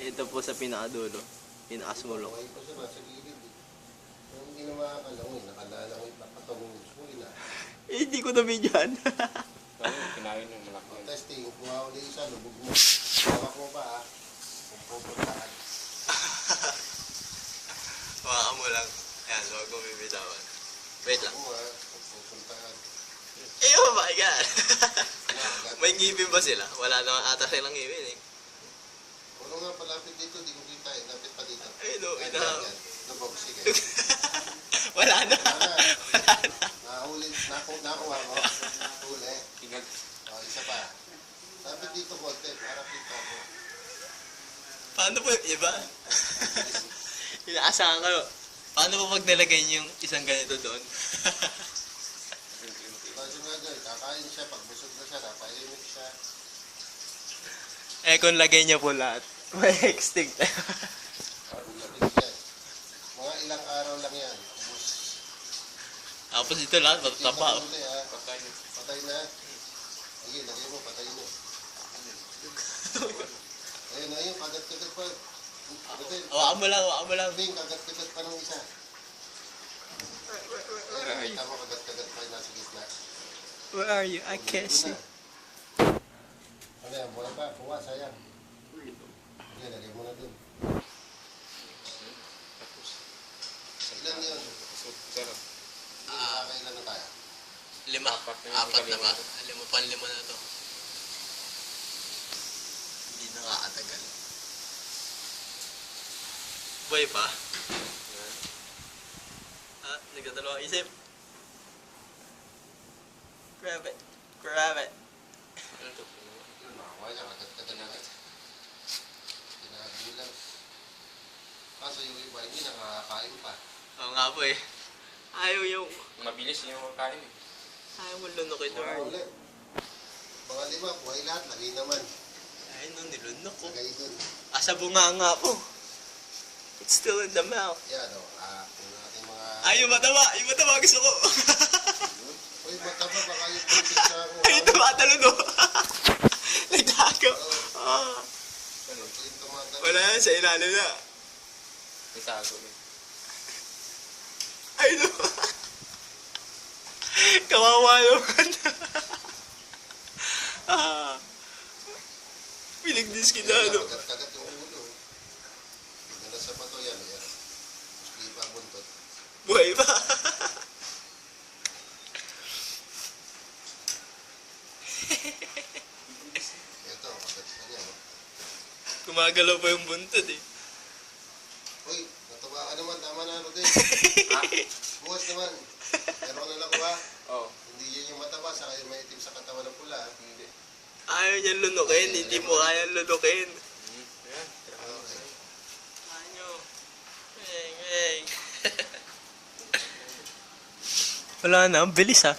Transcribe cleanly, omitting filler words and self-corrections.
Ito po sa pinakadulo. Pinakasulok. Okay pa siya, nasa gilid eh. Kung hindi na makakalangoy, nakalalangoy pa patungong school na. Eh, hindi ko na-videoan. Kinain yung malaki. Testing, kuha ulit isa, lubog mo. Hawak mo pa ah. Kung pupuntaan. Baka mo lang. Ayan, huwag mo bibitawan. Wait lang. Oo ah, kung pupuntaan. Eh, oh my God! May ngipin ba sila? Wala naman ata silang ngipin eh. Ano nga palapit dito, di ko kita eh. Lapit pa dito. Ay, no, Yan, ina. yan, yan. Lubog, sige. Wala na. Wala na. Wala na. Nahuli, nakuha mo. Huli. Tingnan. O, isa pa. Lapit dito konti, para kita mo. Paano po yung iba? Inaasahan kayo. Paano po pag nilagay niyo yung isang ganito doon? Kasi nga dyan, kakain siya, pag busog na siya, napalimit siya. Eh, kung lagay niya po lahat, may extinct. Labig yan. Mga ilang araw lang yan. Ubus. Tapos ito lahat, matapa. Huli, ha? Patay. Patay na. Sige, lagay mo, patay mo. Ayun, ayun, kagat-kagat pa. Hawakan mo lang, hawakan mo lang. Bing, kagat-kagat pa ng isa. Ayun, tama, kagat-kagat pa yung nasa gitna. Where are you? I can't see. Ano yan, buhay pa, buwa, sayang. Sige, lagay mo na dun. Ilan yun? Sarap. Nakakailan na tayo? 5. Apat na yung 4 na ba? kalima. 5 na to. Hindi nakakatagal. Buhay pa? Yan. Ah, nagdadalawang isip. Grab it. Grab it. Ano to? Makawa niya, kagat-kagat na. Tinabilang. Kaso yung iba, hindi nakakain pa. Oo nga po eh. Ayaw yung... Mabilis yung kain eh. Ayaw mo lunukin Mga doon. ulit. Mga 5, buhay lahat, lagay naman. Ay, no, nilunok ko. Lagay dun. Asa bunganga po. It's still in the mouth. Yan o, kung natin mga... Ay, yung mataba! Yung mataba gusto ko! Uy, mataba, baka yung buntis sa ako. Ay, tumatalo no! Nagtago! Ah. Yung tumatalo. Wala yan, sa ilalim na. May tago eh. Ay, no! Kawawa naman. Ah. Pinagdis kita, no? Kagat-kagat yung ulo. Tingnan sa bato yan, yan. Hindi pa buntot. Buhay pa. Ito, kagat ka niya. No? Gumagalaw pa yung buntod eh. Uy, natuwa ka naman, tama na ano din. Bukas naman. Pero ano lang ba? Oo. Hindi yan yung mataba, saka yung maitim sa katawan ng pula. Hindi. Ayaw niyang lunukin, hindi mo kayang lunukin. Ayan. Okay. Ayaw. Hey, hey. Wala na, ang bilis ha.